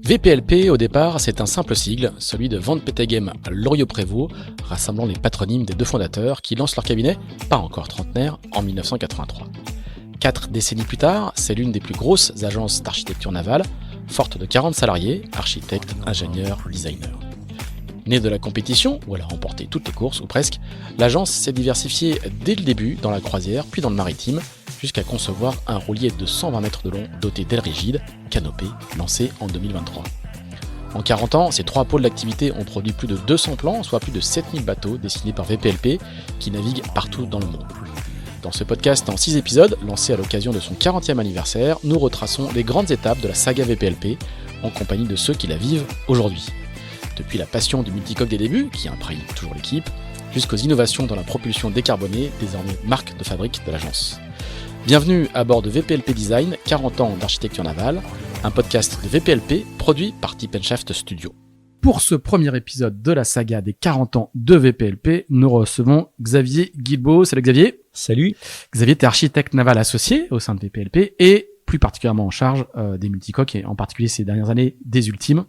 VPLP, au départ, c'est un simple sigle, celui de Van Peteghem Loriot-Prévost, rassemblant les patronymes des deux fondateurs qui lancent leur cabinet, pas encore trentenaire, en 1983. 4 décennies plus tard, c'est l'une des plus grosses agences d'architecture navale, forte de 40 salariés, architectes, ingénieurs, designers. Née de la compétition, où elle a remporté toutes les courses, ou presque, l'agence s'est diversifiée dès le début dans la croisière, puis dans le maritime, jusqu'à concevoir un roulier de 120 mètres de long doté d'ailes rigides, canopées, lancé en 2023. En 40 ans, ces 3 pôles d'activité ont produit plus de 200 plans, soit plus de 7000 bateaux dessinés par VPLP, qui naviguent partout dans le monde. Dans ce podcast en 6 épisodes, lancé à l'occasion de son 40e anniversaire, nous retraçons les grandes étapes de la saga VPLP, en compagnie de ceux qui la vivent aujourd'hui. Depuis la passion du multicoque des débuts, qui imprègne toujours l'équipe, jusqu'aux innovations dans la propulsion décarbonée, désormais marque de fabrique de l'agence. Bienvenue à bord de VPLP Design, 40 ans d'architecture navale, un podcast de VPLP produit par Tip & Shaft Studio. Pour ce premier épisode de la saga des 40 ans de VPLP, nous recevons Xavier Guilbeault. Salut Xavier. Salut. Xavier, tu es architecte naval associé au sein de VPLP et plus particulièrement en charge des multicoques et en particulier ces dernières années des ultimes.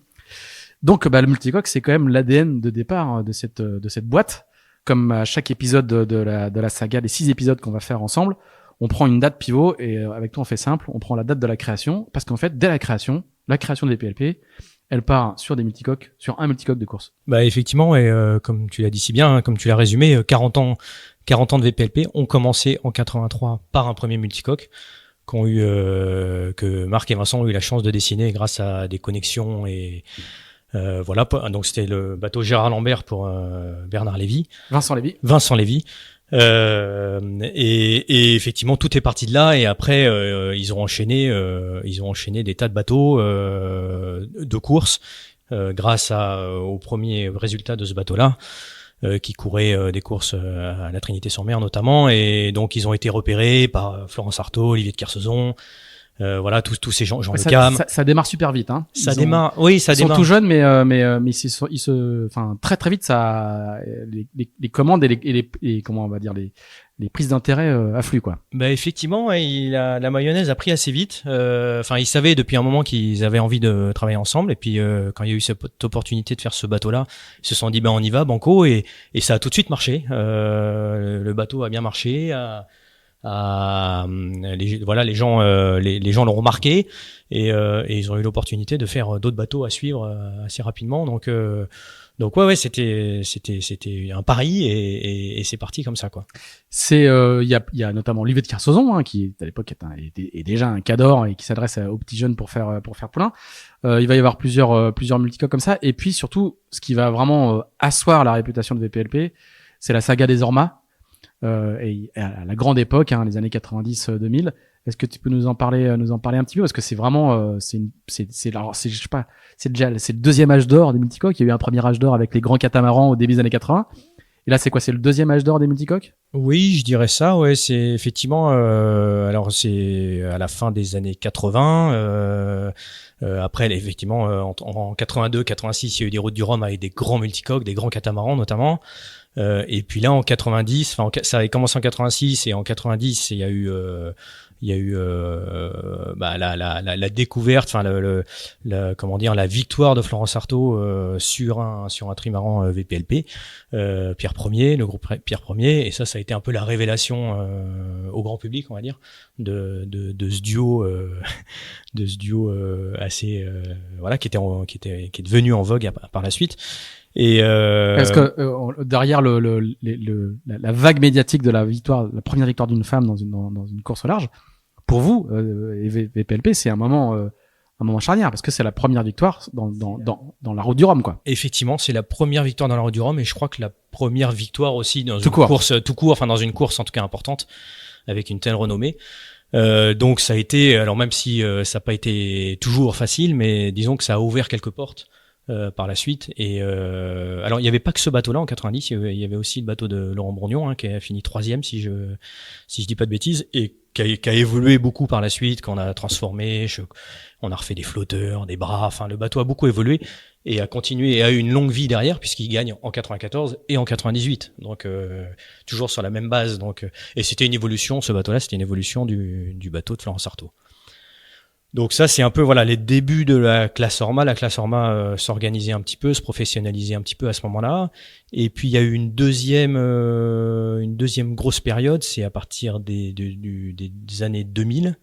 Donc le multicoque, c'est quand même l'ADN de départ de cette boîte. Comme à chaque épisode de la saga, les 6 épisodes qu'on va faire ensemble, on prend une date pivot et avec toi on fait simple, on prend la date de la création parce qu'en fait dès la création de VPLP, elle part sur des multicoques, sur un multicoque de course. Bah effectivement, et comme tu l'as dit si bien, comme tu l'as résumé, 40 ans de VPLP ont commencé en 83 par un premier multicoque que Marc et Vincent ont eu la chance de dessiner grâce à des connexions et voilà. Donc c'était le bateau Gérard Lambert pour Bernard Lévy. Vincent Lévy. Et effectivement tout est parti de là et après ils ont enchaîné des tas de bateaux de course grâce au premier résultat de ce bateau-là qui courait des courses à la Trinité-sur-Mer notamment, et donc ils ont été repérés par Florence Artaud, Olivier de Kersauzon. Voilà, tous ces gens Le Cam. Ça démarre super vite, hein. Ils sont tout jeunes, mais très vite, ça, les commandes et les comment on va dire les prises d'intérêt affluent, quoi. Bah effectivement, la mayonnaise a pris assez vite. Ils savaient depuis un moment qu'ils avaient envie de travailler ensemble, et puis quand il y a eu cette opportunité de faire ce bateau-là, ils se sont dit on y va, banco, et ça a tout de suite marché. Le bateau a bien marché. Les gens l'ont remarqué et ils ont eu l'opportunité de faire d'autres bateaux à suivre assez rapidement. Donc ouais, c'était un pari et c'est parti comme ça, quoi. C'est il y a notamment Olivier de Kersauzon, qui à l'époque est déjà un cadre et qui s'adresse aux petits jeunes pour faire plein. Il va y avoir plusieurs multicoques comme ça, et puis surtout ce qui va vraiment asseoir la réputation de VPLP, c'est la saga des Ormas. Et à la grande époque, les années 90-2000. Est-ce que tu peux nous en parler un petit peu, parce que c'est vraiment c'est le deuxième âge d'or des multicoques. Il y a eu un premier âge d'or avec les grands catamarans au début des années 80. Et là, c'est quoi? C'est le deuxième âge d'or des multicoques? Oui, je dirais ça. Ouais, c'est effectivement. Alors, c'est à la fin des années 80. Après, effectivement, en 82, 86, il y a eu des routes du Rhum avec des grands multicoques, des grands catamarans notamment. Et puis là, en 90, ça avait commencé en 86 et en 90, il y a eu la découverte, la victoire de Florence Artaud sur un trimaran VPLP, Pierre Premier, le groupe Pierre Premier, et ça a été un peu la révélation au grand public, on va dire, de ce duo assez qui est devenu en vogue par la suite. Et parce que derrière la vague médiatique de la première victoire d'une femme dans une course au large, pour vous, VPLP, c'est un moment charnière, parce que c'est la première victoire dans la route du Rhum, quoi. Effectivement, c'est la première victoire dans la route du Rhum, et je crois que la première victoire aussi dans course tout court, dans une course en tout cas importante, avec une telle renommée. Donc ça a été, alors même si ça n'a pas été toujours facile, mais disons que ça a ouvert quelques portes par la suite. Et alors il n'y avait pas que ce bateau-là en 90, il y avait aussi le bateau de Laurent Bourgnon, qui a fini 3e si je dis pas de bêtises, et qui a évolué beaucoup par la suite, qu'on a transformé, on a refait des flotteurs, des bras, le bateau a beaucoup évolué et a continué et a eu une longue vie derrière, puisqu'il gagne en 94 et en 98, donc toujours sur la même base. Donc et c'était une évolution, ce bateau-là, c'était une évolution du bateau de Florence Artaud. Donc ça, c'est un peu voilà les débuts de la classe Orma. La classe Orma s'organisait un petit peu, se professionnalisait un petit peu à ce moment-là. Et puis il y a eu une deuxième grosse période, c'est à partir des années 2000,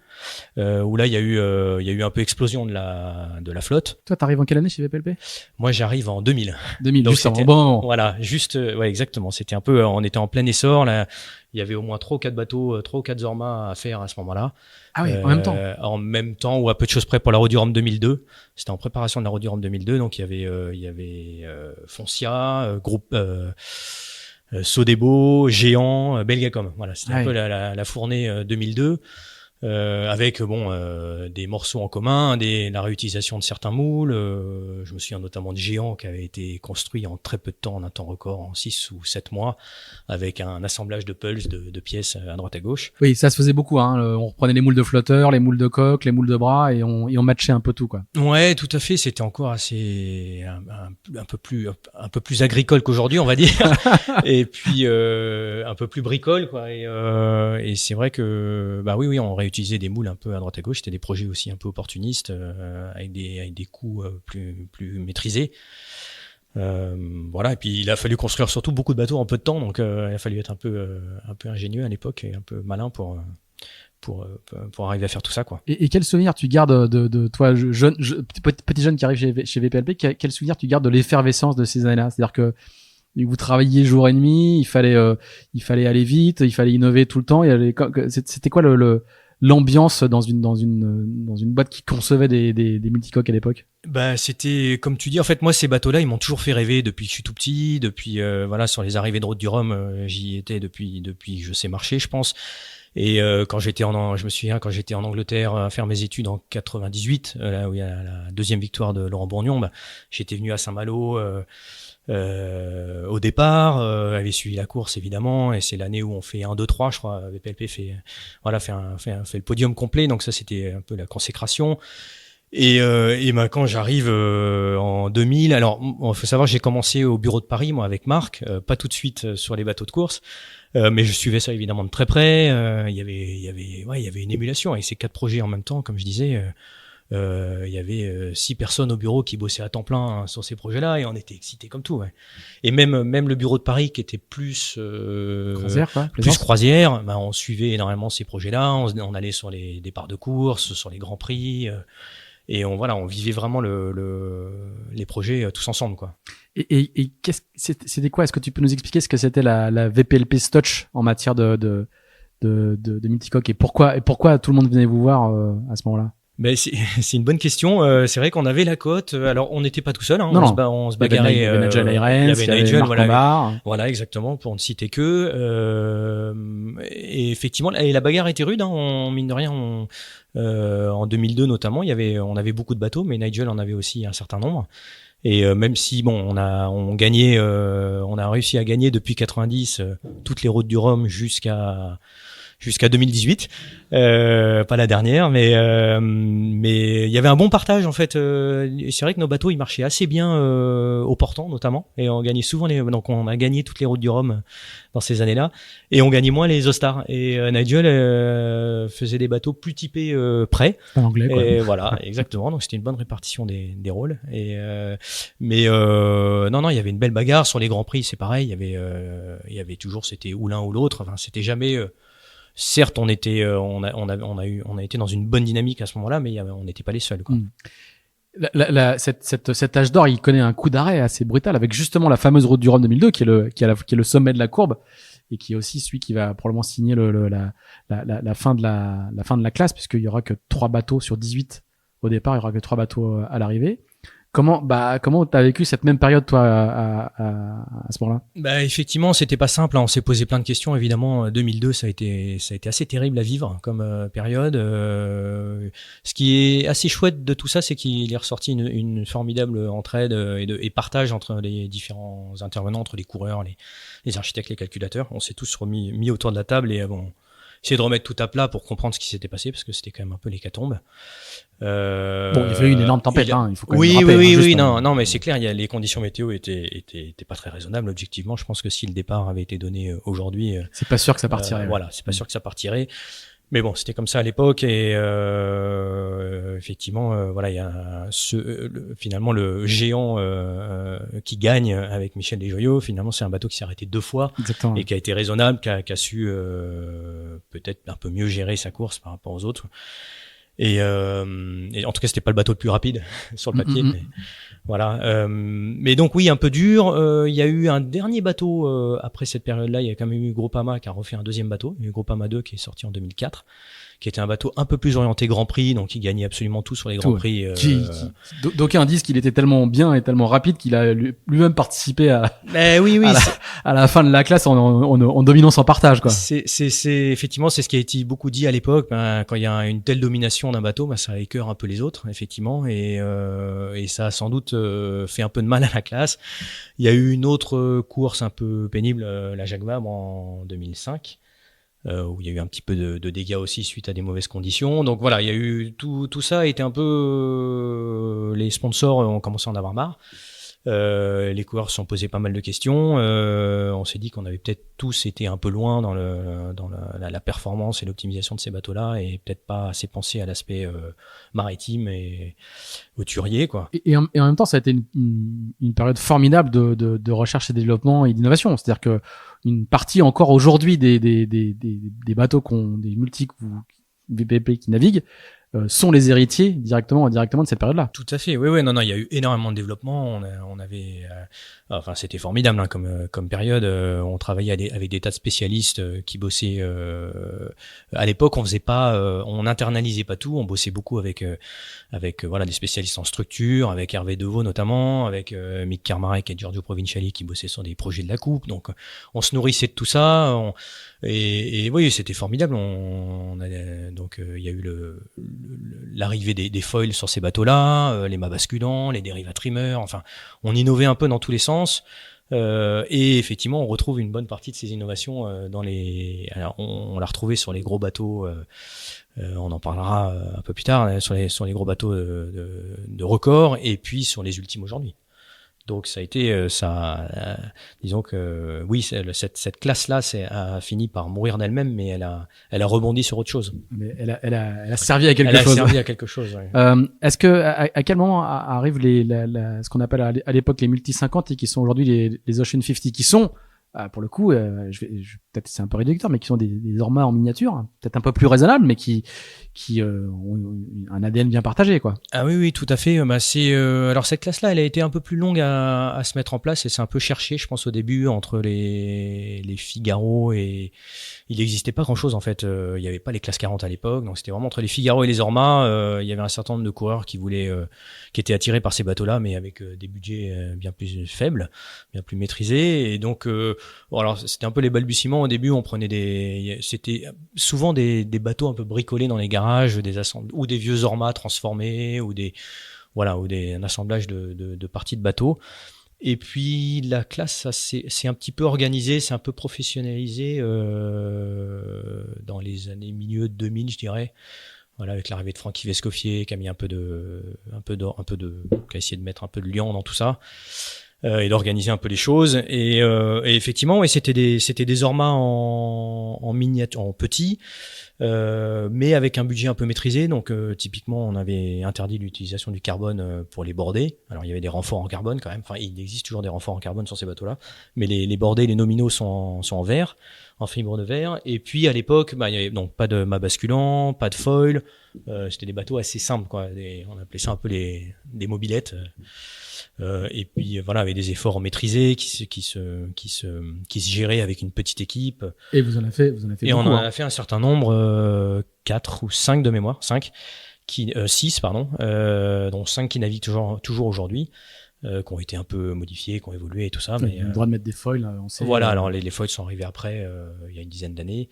où là il y a eu un peu explosion de la flotte. Toi, t'arrives en quelle année chez VPLP? Moi, j'arrive en 2000. 2000, donc juste un bon moment. Voilà, juste ouais exactement. C'était un peu, on était en plein essor là. Il y avait au moins 3 ou 4 bateaux, 3 ou 4 Zorma à faire à ce moment-là. Ah oui, en même temps. En même temps, ou à peu de choses près pour la Route du Rhum 2002. C'était en préparation de la Route du Rhum 2002, donc il y avait Foncia, groupe Sodebo, Géant, Belgacom. Voilà, c'était un peu la fournée 2002. Avec des morceaux en commun, la réutilisation de certains moules. Je me souviens notamment de Géant qui avait été construit en très peu de temps, en un temps record, en 6 ou 7 mois, avec un assemblage de pulses, de pièces à droite à gauche. Oui, ça se faisait beaucoup. On reprenait les moules de flotteurs, les moules de coque, les moules de bras, et on matchait un peu tout, quoi. Ouais, tout à fait. C'était encore assez un peu plus agricole qu'aujourd'hui, on va dire, et puis un peu plus bricole, quoi. Et c'est vrai que oui, on réutilisait des moules un peu à droite à gauche. C'était des projets aussi un peu opportunistes, avec des coûts plus maîtrisés. Voilà. Et puis il a fallu construire surtout beaucoup de bateaux en peu de temps, donc il a fallu être un peu ingénieux à l'époque et un peu malin pour arriver à faire tout ça, quoi. Et quel souvenir tu gardes de toi, petit jeune qui arrive chez VPLP, quel souvenir tu gardes de l'effervescence de ces années-là? C'est-à-dire que vous travailliez jour et nuit, il fallait aller vite, il fallait innover tout le temps. C'était quoi l'ambiance dans une boîte qui concevait des multicoques à l'époque? C'était comme tu dis, en fait moi ces bateaux-là ils m'ont toujours fait rêver depuis que je suis tout petit, depuis sur les arrivées de Route du Rhum, j'y étais depuis que je sais marcher, je pense. Et je me souviens quand j'étais en Angleterre à faire mes études en 98, là où il y a la deuxième victoire de Laurent Bourgnon, j'étais venu à Saint-Malo au départ, avait suivi la course évidemment, et c'est l'année où on fait 1, 2, 3, je crois. VPLP fait le podium complet, donc ça c'était un peu la consécration. Et quand j'arrive en 2000, alors il faut savoir, j'ai commencé au bureau de Paris moi avec Marc, pas tout de suite sur les bateaux de course, mais je suivais ça évidemment de très près. Il y avait une émulation avec ces 4 projets en même temps, comme je disais. Il y avait 6 personnes au bureau qui bossaient à temps plein sur ces projets-là, et on était excités comme tout. Ouais. Et même le bureau de Paris qui était plus croisière, on suivait énormément ces projets-là. On allait sur les départs de course, sur les grands prix, et on vivait vraiment les projets tous ensemble, quoi. Et c'était quoi? Est-ce que tu peux nous expliquer ce que c'était la VPLP Stotch en matière de multicoque, et pourquoi tout le monde venait vous voir à ce moment-là? C'est une bonne question. C'est vrai qu'on avait la cote. Alors on n'était pas tout seul. On se bagarrait. Il y avait Nigel Irons, il y avait Marc Lombard. Voilà, exactement, pour ne citer que. Et effectivement, la bagarre était rude. Mine de rien, en 2002 notamment, on avait beaucoup de bateaux, mais Nigel en avait aussi un certain nombre. Et même si on a réussi à gagner depuis 90 toutes les routes du Rhum jusqu'à 2018, pas la dernière, mais il y avait un bon partage en fait. C'est vrai que nos bateaux ils marchaient assez bien au portant notamment, et on gagnait souvent donc on a gagné toutes les routes du Rhum dans ces années-là, et on gagnait moins les Ostars. Et Nigel faisait des bateaux plus typés prêts. En anglais, quoi. Et voilà, exactement. Donc c'était une bonne répartition des rôles. Et non, il y avait une belle bagarre sur les grands prix. C'est pareil, il y avait toujours, c'était ou l'un ou l'autre. Enfin, c'était jamais. Certes, on a été dans une bonne dynamique à ce moment-là, mais on n'était pas les seuls, quoi. Cet âge d'or, il connaît un coup d'arrêt assez brutal avec justement la fameuse Route du Rhum 2002 qui est le sommet de la courbe, et qui est aussi celui qui va probablement signer la fin de la classe, puisqu'il y aura que 3 bateaux sur 18 au départ, il y aura que 3 bateaux à l'arrivée. Comment t'as vécu cette même période, toi, à ce moment-là? Effectivement, c'était pas simple, hein. On s'est posé plein de questions, évidemment. 2002, ça a été assez terrible à vivre comme période. Ce qui est assez chouette de tout ça, c'est qu'il est ressorti une formidable entraide et partage entre les différents intervenants, entre les coureurs, les architectes, les calculateurs. On s'est tous mis autour de la table, et essayer de remettre tout à plat pour comprendre ce qui s'était passé, parce que c'était quand même un peu l'hécatombe. Il y a eu une énorme tempête, il faut quand même rappeler. Oui, non, mais c'est clair, les conditions météo étaient pas très raisonnables, objectivement. Je pense que si le départ avait été donné aujourd'hui, c'est pas sûr que ça partirait. Voilà, c'est pas sûr que ça partirait. Mais bon, c'était comme ça à l'époque et effectivement, voilà, il y a finalement le géant qui gagne avec Michel Desjoyaux. Finalement, c'est un bateau qui s'est arrêté 2 fois. Exactement. Et qui a été raisonnable, qui a su peut-être un peu mieux gérer sa course par rapport aux autres. Et en tout cas, c'était pas le bateau le plus rapide sur le papier. Mais voilà. Mais donc oui, un peu dur. Il y a eu un dernier bateau après cette période-là. Il y a quand même eu Groupama qui a refait un deuxième bateau. Il y a eu Groupama 2 qui est sorti en 2004, qui était un bateau un peu plus orienté Grand Prix, donc il gagnait absolument tout sur les Grands Prix. D'aucuns disent qu'il était tellement bien et tellement rapide qu'il a lui-même participé à la fin de la classe en dominant sans partage, quoi. C'est effectivement, c'est ce qui a été beaucoup dit à l'époque. Quand il y a une telle domination d'un bateau, ça écœure un peu les autres, effectivement, et ça a sans doute fait un peu de mal à la classe. Il y a eu une autre course un peu pénible, la Jacques Vabre en 2005. Où il y a eu un petit peu de dégâts aussi suite à des mauvaises conditions. Donc voilà, il y a eu tout ça a été un peu les sponsors ont commencé à en avoir marre. Les coureurs se sont posés pas mal de questions. On s'est dit qu'on avait peut-être tous été un peu loin dans la performance et l'optimisation de ces bateaux-là et peut-être pas assez pensé à l'aspect maritime et hauturier, quoi. Et en même temps, ça a été une période formidable de recherche et développement et d'innovation. C'est-à-dire que une partie encore aujourd'hui des bateaux des multi VPP qui naviguent sont les héritiers directement de cette période-là. Tout à fait. Oui, non, il y a eu énormément de développement. On avait, enfin, c'était formidable hein, comme période. On travaillait avec des tas de spécialistes qui bossaient. À l'époque, on faisait pas, on internalisait pas tout. On bossait beaucoup avec voilà des spécialistes en structure, avec Hervé Deveau notamment, avec Mick Karmarek et Giorgio Provinciali qui bossaient sur des projets de la coupe. Donc, on se nourrissait de tout ça. Et oui, c'était formidable. Donc il y a eu l'arrivée des foils sur ces bateaux-là, les mâts basculants, les dérivats trimeurs. Enfin, on innovait un peu dans tous les sens. Et effectivement, on retrouve une bonne partie de ces innovations Alors, on l'a retrouvé sur les gros bateaux. On en parlera un peu plus tard sur les gros bateaux de record et puis sur les ultimes aujourd'hui. Donc ça a été disons que oui, cette classe-là a fini par mourir d'elle-même, mais elle a rebondi sur autre chose. Mais elle a servi à quelque chose. Elle a servi à quelque chose. Ouais. Est-ce que à quel moment arrivent ce qu'on appelle à l'époque les multi 50 et qui sont aujourd'hui les Ocean 50, qui sont pour le coup, peut-être c'est un peu réducteur, mais qui sont des ormas en miniature, hein, peut-être un peu plus raisonnables, mais qui ont un ADN bien partagé, quoi. Ah oui, tout à fait. Alors cette classe-là, elle a été un peu plus longue à se mettre en place et c'est un peu cherché, je pense au début entre les Figaro et il n'existait pas grand-chose en fait. Il n'y avait pas les classes 40 à l'époque, donc c'était vraiment entre les Figaro et les Orma. Il y avait un certain nombre de coureurs qui étaient attirés par ces bateaux-là, mais avec des budgets bien plus faibles, bien plus maîtrisés. Et donc, alors c'était un peu les balbutiements au début. On prenait c'était souvent des bateaux un peu bricolés dans les garages, ou des vieux Orma transformés, ou un assemblage de parties de bateaux. Et puis la classe, c'est un petit peu organisé, c'est un peu professionnalisé dans les années milieu de 2000, je dirais. Voilà, avec l'arrivée de Francky Vescoffier, qui a mis qui a essayé de mettre un peu de liant dans tout ça et d'organiser un peu les choses. Et effectivement, ouais, c'était des Orma en miniature, en petit. Mais avec un budget un peu maîtrisé, donc typiquement on avait interdit l'utilisation du carbone pour les bordées. Alors il y avait des renforts en carbone quand même, enfin il existe toujours des renforts en carbone sur ces bateaux-là, mais les bordées, les nominaux sont en verre, en fibre de verre. Et puis à l'époque, il y avait donc pas de mât basculant, pas de foil, c'était des bateaux assez simples, quoi. On appelait ça un peu des mobilettes. Et puis voilà, avec des efforts maîtrisés qui se géraient avec une petite équipe. Et vous en avez fait et beaucoup, on en a fait un certain nombre, 4 ou 5 de mémoire, 6 pardon, dont 5 qui naviguent toujours aujourd'hui, qui ont été un peu modifiés, qui ont évolué et tout ça. Mais le droit de mettre des foils, on sait. Voilà, alors les foils sont arrivés après, il y a une dizaine d'années,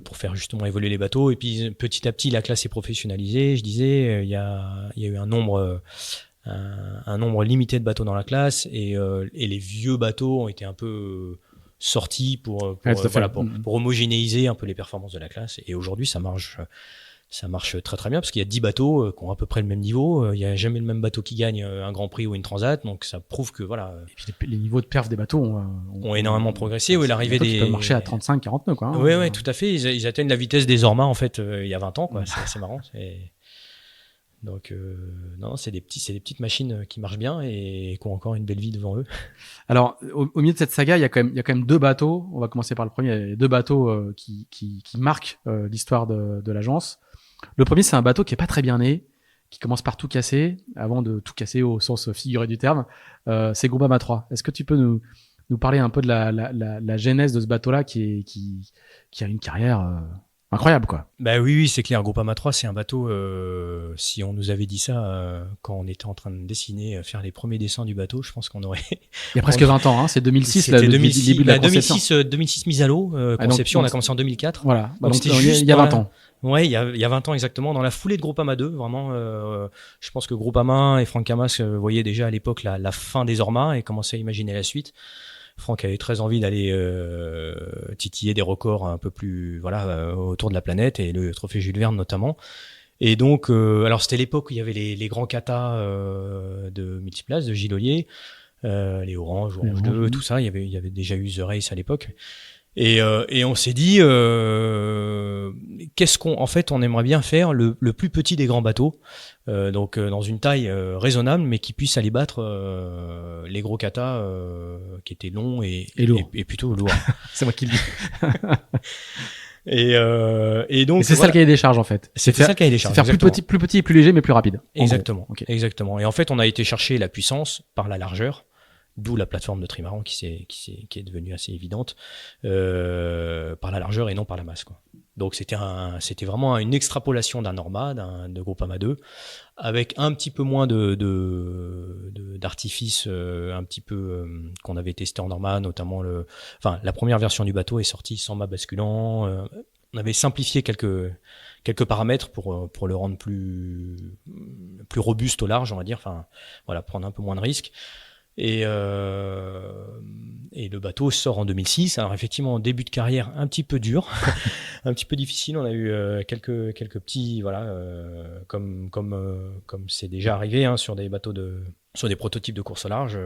pour faire justement évoluer les bateaux. Et puis petit à petit, la classe est professionnalisée. Je disais, il y a eu un nombre limité de bateaux dans la classe et les vieux bateaux ont été un peu sortis pour homogénéiser un peu les performances de la classe. Et aujourd'hui, ça marche ça marche très très bien parce qu'il y a 10 bateaux qui ont à peu près le même niveau. Il y a jamais le même bateau qui gagne un Grand Prix ou une Transat, donc ça prouve que voilà. Et puis les niveaux de perf des bateaux ont énormément progressé. Oui, l'arrivée des peuvent marcher à 35-40 nœuds, quoi. Oui, oui, tout à fait. Ils atteignent la vitesse des Orma en fait il y a 20 ans, quoi. C'est marrant. Donc non, c'est des petites machines qui marchent bien et qui ont encore une belle vie devant eux. Alors au milieu de cette saga, il y a quand même deux bateaux. On va commencer par le premier. Il y a deux bateaux qui marquent l'histoire de l'agence. Le premier, c'est un bateau qui est pas très bien né, qui commence par tout casser, avant de tout casser au sens figuré du terme. C'est Groupama 3. Est-ce que tu peux nous parler un peu de la genèse de ce bateau-là qui a une carrière incroyable, quoi. Bah oui, c'est clair. Groupama 3, c'est un bateau. Si on nous avait dit ça quand on était en train de dessiner, faire les premiers dessins du bateau, je pense qu'on aurait. Il y a presque 20 ans, hein. C'est 2006, c'était le 2006, début de la conception. 2006 mise à l'eau. Conception, donc, on a commencé en 2004. Voilà. Donc c'était juste il y a 20 ans. Ouais, il y a 20 ans exactement, dans la foulée de Groupama 2, vraiment. Je pense que Groupama et Franck Camas voyaient déjà à l'époque la fin des Orma et commençaient à imaginer la suite. Franck avait très envie d'aller titiller des records un peu plus autour de la planète et le trophée Jules Verne notamment. Et donc, alors c'était l'époque où il y avait les grands katas de Multiplace, de Gilles Ollier, les Orange 2, tout ça. Il y avait déjà eu The Race à l'époque. Et on s'est dit, qu'est-ce en fait, on aimerait bien faire le plus petit des grands bateaux, donc dans une taille raisonnable, mais qui puisse aller battre les gros katas qui étaient longs et plutôt lourds. C'est moi qui le dis. Et donc c'est ça le cahier des charges en fait. C'est ça le cahier des charges. C'est faire plus petit et plus léger, mais plus rapide. Exactement. Okay. Exactement. Et en fait, on a été chercher la puissance par la largeur. D'où la plateforme de trimaran qui est devenue assez évidente par la largeur et non par la masse, quoi. Donc c'était vraiment une extrapolation d'un Orma, de Groupama 2, avec un petit peu moins d'artifice, un petit peu qu'on avait testé en Orma, notamment la première version du bateau est sortie sans mât basculant. On avait simplifié quelques paramètres pour le rendre plus robuste au large, on va dire. Enfin voilà, prendre un peu moins de risques. Et le bateau sort en 2006. Alors effectivement, début de carrière un petit peu dur, un petit peu difficile. On a eu quelques petits comme c'est déjà arrivé sur des bateaux sur des prototypes de course au large,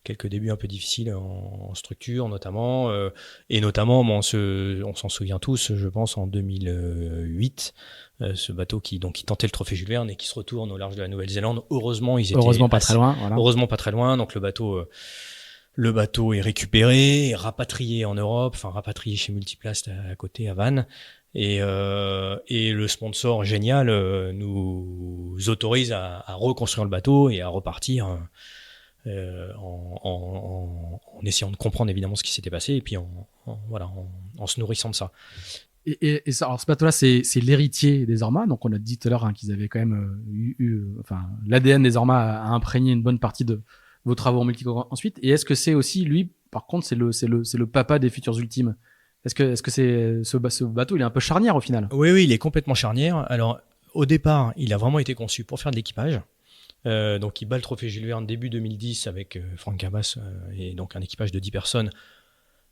quelques débuts un peu difficiles en structure notamment, et notamment on s'en souvient tous, je pense en 2008. Ce bateau qui tentait le trophée Jules Verne et qui se retourne au large de la Nouvelle-Zélande. Heureusement, pas très loin. Voilà. Heureusement pas très loin. Donc le bateau est récupéré, rapatrié en Europe, rapatrié chez Multiplace à côté à Vannes. Et le sponsor génial nous autorise à reconstruire le bateau et à repartir en essayant de comprendre évidemment ce qui s'était passé et puis en se nourrissant de ça. Et ça, alors ce bateau-là, c'est l'héritier des Orma. Donc on a dit tout à l'heure qu'ils avaient quand même l'ADN des Orma a imprégné une bonne partie de vos travaux en multicoque ensuite. Et est-ce que c'est aussi lui, par contre, c'est le papa des futurs ultimes? Est-ce que c'est ce bateau, il est un peu charnière au final? Oui, il est complètement charnière. Alors au départ, il a vraiment été conçu pour faire de l'équipage. Donc il bat le trophée Jules Verne début 2010 avec Franck Camas et donc un équipage de 10 personnes.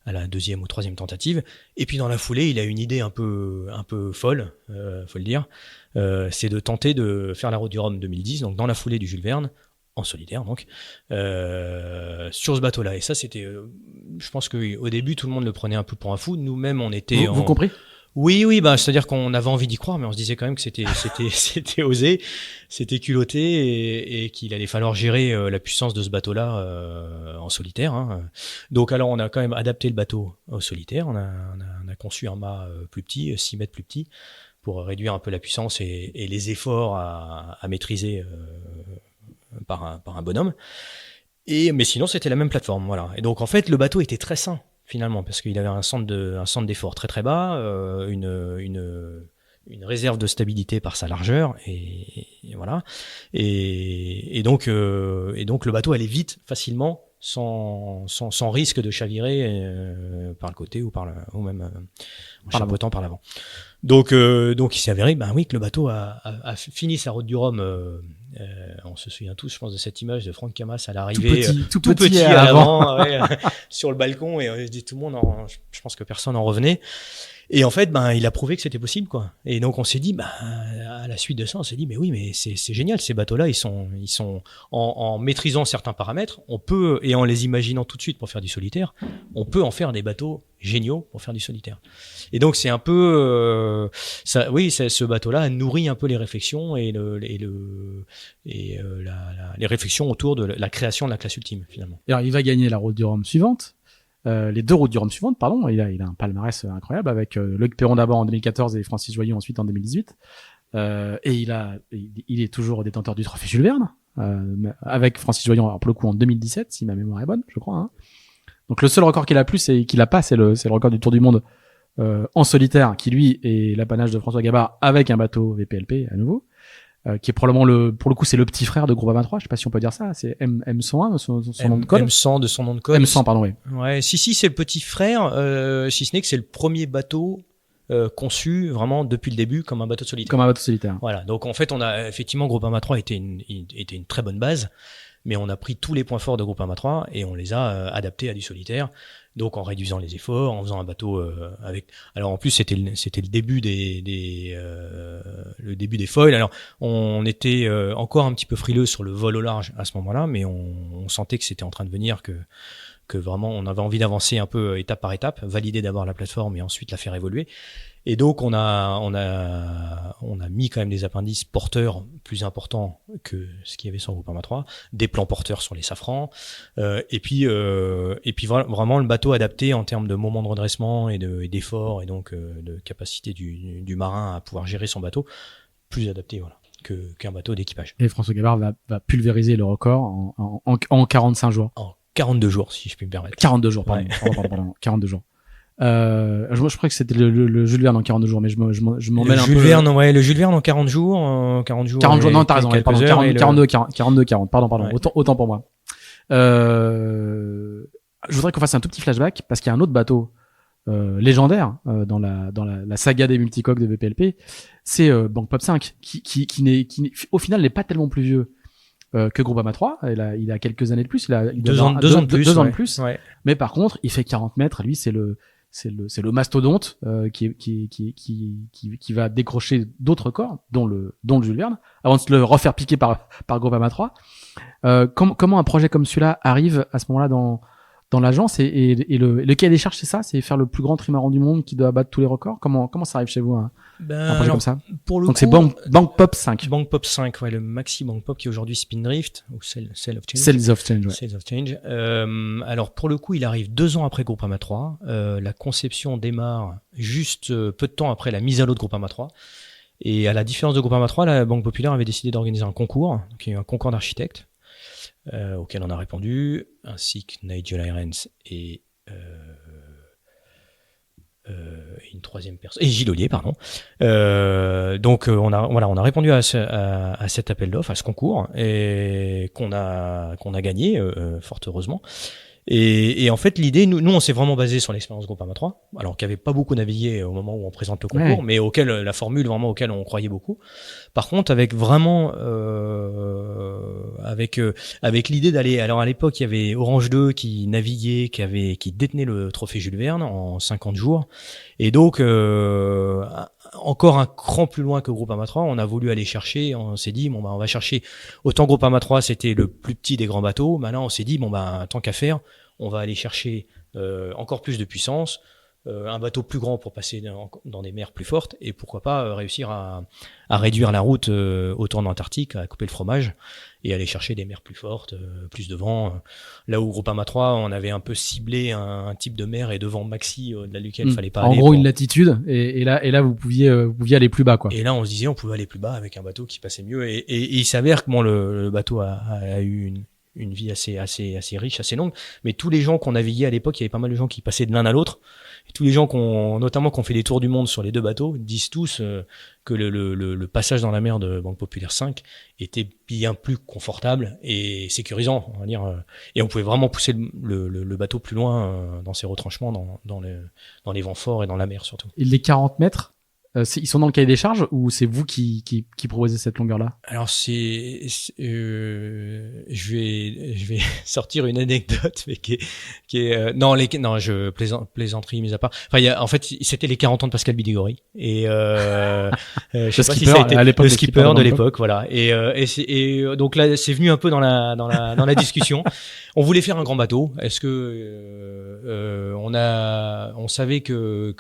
À la deuxième ou troisième tentative. Et puis dans la foulée, il a une idée un peu folle, faut le dire. C'est de tenter de faire la route du Rhum 2010, donc dans la foulée du Jules Verne, en solitaire donc, sur ce bateau-là. Et ça, c'était, je pense qu'au début, tout le monde le prenait un peu pour un fou. Nous-mêmes, on était... Vous compris ? Oui, c'est-à-dire qu'on avait envie d'y croire, mais on se disait quand même que c'était osé, c'était culotté et qu'il allait falloir gérer la puissance de ce bateau-là en solitaire. Donc alors on a quand même adapté le bateau au solitaire, on a conçu un mât plus petit, 6 mètres plus petit, pour réduire un peu la puissance et les efforts à maîtriser par un bonhomme. Mais sinon c'était la même plateforme, voilà. Et donc en fait le bateau était très sain. Finalement, parce qu'il avait un centre d'effort très très bas, une réserve de stabilité par sa largeur et voilà. Et donc le bateau allait vite, facilement, sans risque de chavirer par le côté ou même en chapeautant par l'avant. Donc il s'est avéré que le bateau a fini sa route du Rhum. On se souvient tous, je pense, de cette image de Franck Camas à l'arrivée, tout petit à l'avant, sur le balcon, et tout le monde, je pense que personne n'en revenait. Et en fait, il a prouvé que c'était possible, quoi. Et donc, on s'est dit, à la suite de ça, on s'est dit, mais oui, mais c'est génial, ces bateaux-là, ils sont en maîtrisant certains paramètres, on peut, et en les imaginant tout de suite pour faire du solitaire, on peut en faire des bateaux géniaux pour faire du solitaire. Et donc, c'est un peu, ce bateau-là nourrit un peu les réflexions les réflexions autour de la création de la classe ultime, finalement. Alors, il va gagner la Route du Rhum suivante. Les 2 routes du Rhum suivantes, pardon, il a un palmarès incroyable avec Loïc Perron d'abord en 2014 et Francis Joyon ensuite en 2018. Et il est toujours détenteur du trophée Jules Verne, avec Francis Joyon, alors pour le coup en 2017, si ma mémoire est bonne, je crois. Hein. Donc le seul record qu'il a plus et qu'il a pas, c'est le record du Tour du Monde en solitaire, qui lui est l'apanage de François Gabard avec un bateau VPLP à nouveau. Qui est probablement pour le coup, c'est le petit frère de Groupama 3. Je sais pas si on peut dire ça. C'est M101, son nom de code. M100 de son nom de code. M100, pardon, oui. Ouais, si, c'est le petit frère, si ce n'est que c'est le premier bateau, conçu vraiment depuis le début comme un bateau de solitaire. Comme un bateau solitaire. Voilà. Donc, en fait, on a, effectivement, Groupama 3 était une très bonne base, mais on a pris tous les points forts de Groupama 3 et on les a adaptés à du solitaire. Donc en réduisant les efforts, en faisant un bateau avec. Alors en plus c'était le début le début des foils. Alors on était encore un petit peu frileux sur le vol au large à ce moment-là, mais on sentait que c'était en train de venir, que vraiment on avait envie d'avancer un peu étape par étape, valider d'abord la plateforme et ensuite la faire évoluer. Et donc on a mis quand même des appendices porteurs plus importants que ce qu'il y avait sur Groupama 3, des plans porteurs sur les safrans, et puis vraiment le bateau adapté en termes de moment de redressement et d'effort et donc de capacité du marin à pouvoir gérer son bateau, plus adapté qu'un bateau d'équipage. Et François Gabard va pulvériser le record en 45 jours. En 42 jours, si je puis me permettre. 42 jours, pardon. Ouais. Pardon, 42 jours. Je crois que c'était le Jules Verne en 42 jours, mais je m'en mêle un peu. Le Jules Verne en 40 jours, 40 jours. 40 jours, non, t'as raison, pardon, 40, pardon, ouais. autant pour moi. Je voudrais qu'on fasse un tout petit flashback, parce qu'il y a un autre bateau, légendaire, dans la saga des multicoques de VPLP, c'est, Bank Pop 5, qui au final n'est pas tellement plus vieux, que Groupama 3. Il a quelques années de plus, il a 2 ans de plus. Ouais. Mais par contre, il fait 40 mètres, lui, c'est le mastodonte qui va décrocher d'autres records, dont le Jules Verne, avant de se le refaire piquer par Groupama 3. Comment un projet comme celui-là arrive à ce moment-là dans l'agence et le cahier des charges, c'est ça, c'est faire le plus grand trimaran du monde qui doit battre tous les records. Comment ça arrive chez vous un projet comme ça? Donc c'est Bank Pop 5. Bank Pop 5, ouais, le maxi Bank Pop qui est aujourd'hui Spindrift ou Sail of Change. Sails of Change, ouais. Sails of Change. Alors pour le coup, il arrive 2 ans après Groupama 3. La conception démarre juste peu de temps après la mise à l'eau de Groupama 3. Et à la différence de Groupama 3, la Banque Populaire avait décidé d'organiser un concours, qui est un concours d'architectes, auquel on a répondu, ainsi que Nigel Irons et une troisième personne, et Gilles Ollier, pardon. Donc on a répondu à cet appel d'offres, à ce concours, et qu'on a gagné, fort heureusement. Et en fait, l'idée, nous on s'est vraiment basé sur l'expérience Groupama 3, alors qu'il n'y avait pas beaucoup navigué au moment où on présente le concours, mais la formule vraiment auquel on croyait beaucoup. Par contre, avec vraiment, avec l'idée d'aller, alors à l'époque, il y avait Orange 2 qui naviguait, qui détenait le trophée Jules Verne en 50 jours. Et donc, encore un cran plus loin que Groupama 3, on a voulu aller chercher, on s'est dit, on va chercher, autant Groupama 3 c'était le plus petit des grands bateaux, maintenant on s'est dit, tant qu'à faire, on va aller chercher encore plus de puissance, un bateau plus grand pour passer dans des mers plus fortes, et pourquoi pas réussir à réduire la route autour de l'Antarctique, à couper le fromage, et aller chercher des mers plus fortes, plus de vent. Là où Groupama 3, on avait un peu ciblé un type de mer et de vent maxi de laquelle il fallait pas aller. En gros, une latitude, et là vous pouviez aller plus bas, quoi. Et là, on se disait, on pouvait aller plus bas avec un bateau qui passait mieux, et il s'avère que le bateau a eu une vie assez riche, assez longue, mais tous les gens qu'on naviguait à l'époque, il y avait pas mal de gens qui passaient de l'un à l'autre. Et tous les gens notamment qui ont fait des tours du monde sur les 2 bateaux, disent tous que le passage dans la mer de Banque Populaire 5 était bien plus confortable et sécurisant, on va dire, et on pouvait vraiment pousser le bateau plus loin dans ses retranchements, dans les vents forts et dans la mer surtout. Et les 40 mètres, ils sont dans le cahier des charges ou c'est vous qui proposez cette longueur-là? Alors je vais sortir une anecdote, mais qui est non je plaisanterie mise à part. Enfin en fait c'était les 40 ans de Pascal Bidégory et je sais pas si ça a été le skipper de l'époque, voilà. Et donc là c'est venu un peu dans la discussion. On voulait faire un grand bateau. Est-ce que on savait que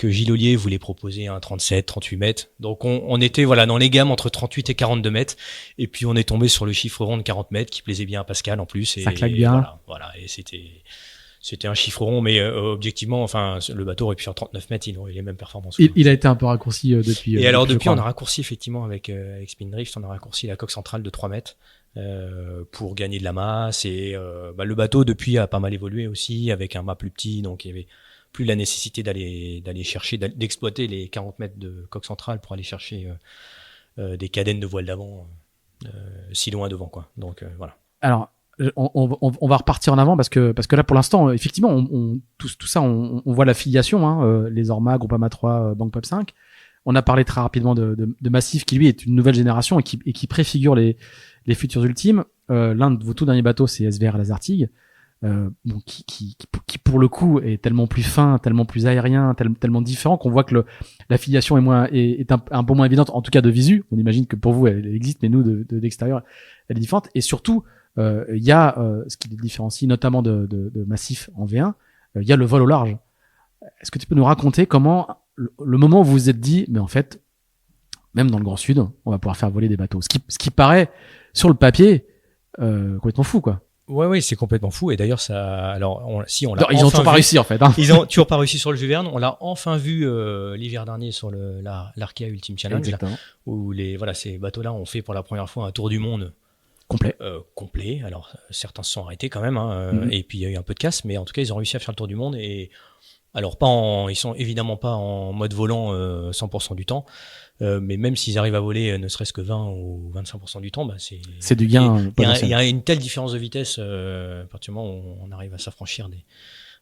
Gilles Ollier voulait proposer un 37, 38 mètres. Donc on était dans les gammes entre 38 et 42 mètres. Et puis on est tombé sur le chiffre rond de 40 mètres qui plaisait bien à Pascal en plus. Ça claque bien. Voilà. Et c'était un chiffre rond, mais objectivement, enfin le bateau aurait pu faire 39 mètres, il aurait les mêmes performances. Il a été un peu raccourci depuis. Et alors depuis on a raccourci effectivement avec Spindrift, on a raccourci la coque centrale de 3 mètres. Pour gagner de la masse et le bateau depuis a pas mal évolué aussi avec un mât plus petit, donc il y avait plus la nécessité d'aller chercher, d'exploiter les 40 mètres de coque centrale pour aller chercher des cadennes de voile d'avant si loin devant, quoi. Donc voilà. Alors on va repartir en avant parce que là pour l'instant effectivement tout ça on voit l'affiliation, les Orma, Groupama 3, Banque Pop 5. On a parlé très rapidement de Massif qui lui est une nouvelle génération et qui préfigure les futurs ultimes. L'un de vos tout derniers bateaux, c'est SVR Lazartigue, qui pour le coup est tellement plus fin, tellement plus aérien, tellement différent qu'on voit que l'affiliation est un peu moins évidente, en tout cas de visu. On imagine que pour vous elle existe, mais nous d'extérieur elle est différente. Et surtout, il y a ce qui les différencie notamment de Massif en V1, il y a le vol au large. Est-ce que tu peux nous raconter comment le moment où vous vous êtes dit, mais en fait, même dans le Grand Sud, on va pouvoir faire voler des bateaux. Ce qui paraît, sur le papier, complètement fou, quoi. Ouais, c'est complètement fou. Et d'ailleurs, ils ont toujours pas réussi, en fait. Ils ont toujours pas réussi sur le Jules Verne. On l'a enfin vu l'hiver dernier sur l'Arkea Ultimate Challenge, là, où ces bateaux-là ont fait pour la première fois un tour du monde complet. Alors, certains se sont arrêtés quand même, et puis il y a eu un peu de casse, mais en tout cas, ils ont réussi à faire le tour du monde. Et alors, ils sont évidemment pas en mode volant 100% du temps, mais même s'ils arrivent à voler ne serait-ce que 20 ou 25% du temps, c'est du gain. Il y a une telle différence de vitesse à partir du moment où on arrive à s'affranchir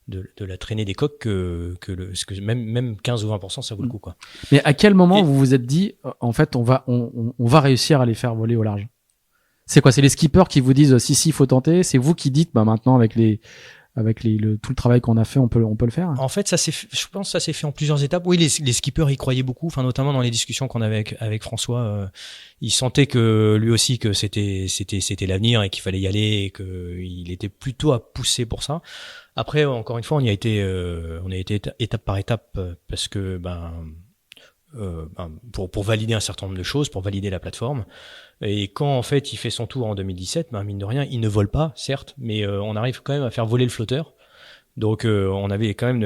de la traînée des coques que même 15 ou 20% ça vaut le coup, quoi. Mais à quel moment vous vous êtes dit en fait on va réussir à les faire voler au large? C'est quoi? C'est les skippers qui vous disent si faut tenter? C'est vous qui dites maintenant avec tout le travail qu'on a fait, on peut le faire? En fait, je pense que ça s'est fait en plusieurs étapes. Oui, les skippers y croyaient beaucoup, enfin notamment dans les discussions qu'on avait avec François, il sentait que lui aussi que c'était l'avenir et qu'il fallait y aller et qu'il était plutôt à pousser pour ça. Après, encore une fois, on a été étape par étape parce que pour valider un certain nombre de choses, pour valider la plateforme. Et quand en fait il fait son tour en 2017, mine de rien, il ne vole pas, certes, mais on arrive quand même à faire voler le flotteur. Donc on avait quand même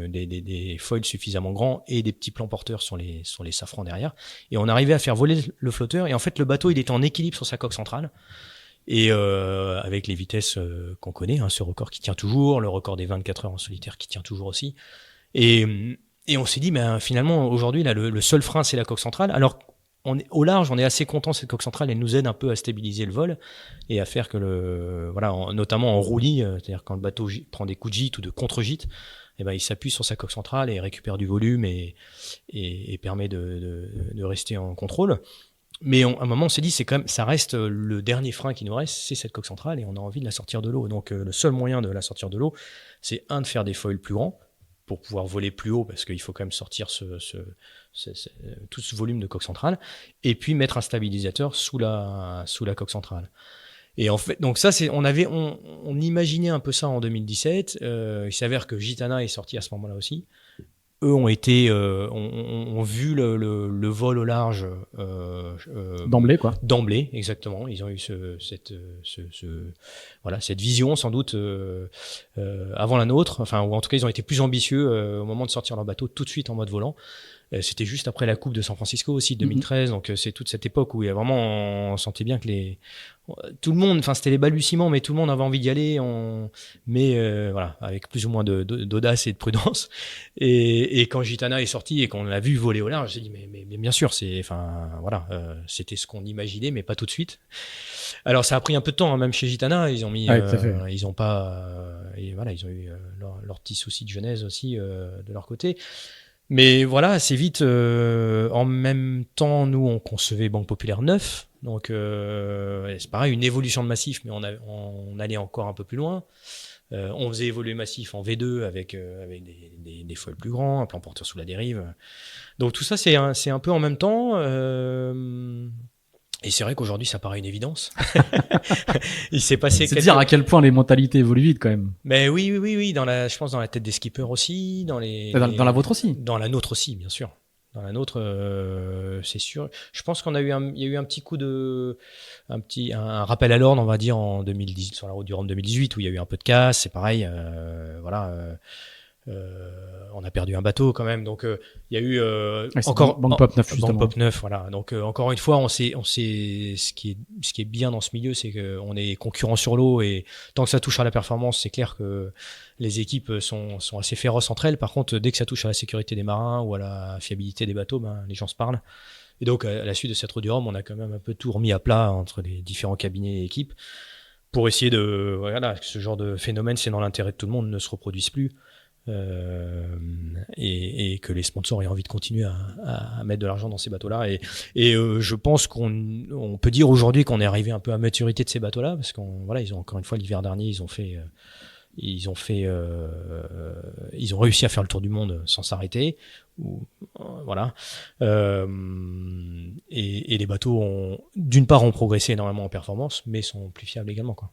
des foils suffisamment grands et des petits plans porteurs sur les safrans derrière. Et on arrivait à faire voler le flotteur. Et en fait le bateau il était en équilibre sur sa coque centrale. Et avec les vitesses qu'on connaît, ce record qui tient toujours, le record des 24 heures en solitaire qui tient toujours aussi. Et on s'est dit, finalement aujourd'hui là le seul frein c'est la coque centrale. Alors au large, on est assez content, cette coque centrale, elle nous aide un peu à stabiliser le vol et à faire que notamment en roulis, c'est-à-dire quand le bateau prend des coups de gîte ou de contre-gîte, il s'appuie sur sa coque centrale et récupère du volume et permet de rester en contrôle. Mais à un moment, on s'est dit, c'est quand même, ça reste le dernier frein qui nous reste, c'est cette coque centrale et on a envie de la sortir de l'eau. Donc, le seul moyen de la sortir de l'eau, c'est de faire des foils plus grands pour pouvoir voler plus haut parce qu'il faut quand même sortir tout ce volume de coque centrale et puis mettre un stabilisateur sous la coque centrale. Et en fait, donc ça on imaginait un peu ça en 2017. Il s'avère que Gitana est sorti à ce moment-là aussi. Eux ont vu le vol au large d'emblée, quoi. D'emblée, exactement. Ils ont eu cette vision sans doute avant la nôtre, ou en tout cas ils ont été plus ambitieux au moment de sortir leur bateau tout de suite en mode volant. C'était juste après la Coupe de San Francisco aussi, 2013, donc c'est toute cette époque où il y a vraiment, on sentait bien que tout le monde, c'était les balbutiements, mais tout le monde avait envie d'y aller, avec plus ou moins d'audace et de prudence. Et quand Gitana est sorti et qu'on l'a vu voler au large, j'ai dit mais bien sûr, c'était ce qu'on imaginait, mais pas tout de suite. Alors ça a pris un peu de temps, même chez Gitana, ils ont mis, ils ont eu leur petit souci de genèse aussi de leur côté. Mais voilà, assez vite, en même temps, nous, on concevait Banque Populaire 9. Donc, c'est pareil, une évolution de Massif, mais on allait encore un peu plus loin. On faisait évoluer Massif en V2 avec des foils plus grands, un plan porteur sous la dérive. Donc, tout ça, c'est un peu en même temps. Et c'est vrai qu'aujourd'hui, ça paraît une évidence. Il s'est passé. C'est dire à quel point les mentalités évoluent vite quand même. Mais oui. Je pense dans la tête des skippers aussi, dans la vôtre aussi. Dans la nôtre aussi, bien sûr. Dans la nôtre, c'est sûr. Je pense qu'il y a eu un petit coup un rappel à l'ordre, on va dire, en 2010, sur la route du Rhum 2018, où il y a eu un peu de casse. C'est pareil, on a perdu un bateau quand même, donc il y a eu encore Banque Pop 9 justement. Banque Pop 9, voilà. Donc encore une fois, on sait ce qui est bien dans ce milieu, c'est qu'on est concurrents sur l'eau, et tant que ça touche à la performance, c'est clair que les équipes sont assez féroces entre elles. Par contre, dès que ça touche à la sécurité des marins ou à la fiabilité des bateaux, les gens se parlent. Et donc à la suite de cette route du Rhum, on a quand même un peu tout remis à plat entre les différents cabinets et équipes pour essayer que ce genre de phénomène, c'est dans l'intérêt de tout le monde, ne se reproduise plus. Et que les sponsors aient envie de continuer à mettre de l'argent dans ces bateaux-là, et je pense qu'on peut dire aujourd'hui qu'on est arrivé un peu à maturité de ces bateaux-là, parce ils ont encore une fois l'hiver dernier, ils ont réussi à faire le tour du monde sans s'arrêter, et les bateaux ont progressé énormément en performance, mais sont plus fiables également, quoi.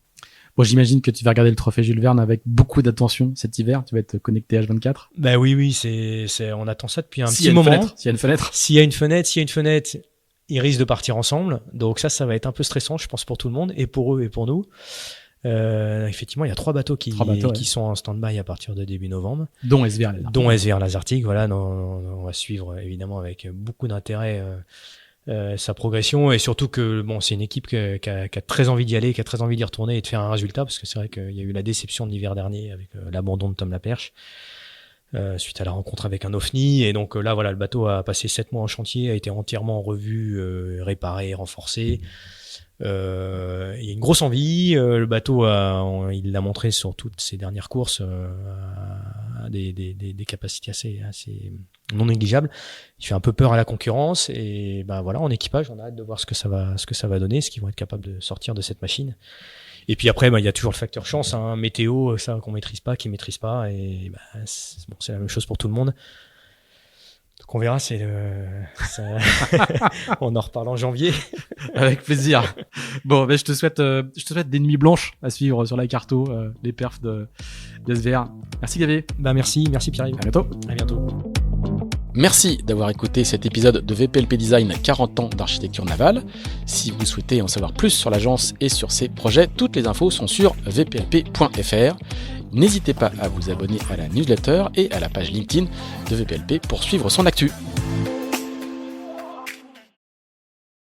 Bon, j'imagine que tu vas regarder le trophée Jules Verne avec beaucoup d'attention cet hiver. Tu vas être connecté H24. Ben oui, on attend ça depuis un petit moment. S'il y a une fenêtre. S'il y a une fenêtre, ils risquent de partir ensemble. Donc ça va être un peu stressant, je pense, pour tout le monde, et pour eux et pour nous. Effectivement, il y a 3 bateaux qui sont en stand-by à partir de début novembre. Dont SVR Lazartigue. Voilà, on va suivre évidemment avec beaucoup d'intérêt sa progression, et surtout que c'est une équipe qui a très envie d'y aller, qui a très envie d'y retourner et de faire un résultat, parce que c'est vrai qu'il y a eu la déception de l'hiver dernier avec l'abandon de Tom Laperche suite à la rencontre avec un OFNI, et donc là le bateau a passé 7 mois en chantier, a été entièrement revu, réparé, renforcé. Il y a une grosse envie, le bateau il l'a montré sur toutes ses dernières courses, a des capacités assez non négligeables. Il fait un peu peur à la concurrence, et en équipage, on a hâte de voir ce que ça va donner, ce qu'ils vont être capables de sortir de cette machine. Et puis après, il y a toujours le facteur chance, météo, ça qu'on maîtrise pas, qu'ils maîtrisent pas, et c'est la même chose pour tout le monde. Donc on verra, on en reparle en janvier. Avec plaisir. Bon, je te souhaite des nuits blanches à suivre sur la Carto, les perfs de SVR. Merci Gavé. Merci Pierre-Yves. À bientôt. Merci d'avoir écouté cet épisode de VPLP Design 40 ans d'architecture navale. Si vous souhaitez en savoir plus sur l'agence et sur ses projets, toutes les infos sont sur vplp.fr. N'hésitez pas à vous abonner à la newsletter et à la page LinkedIn de VPLP pour suivre son actu.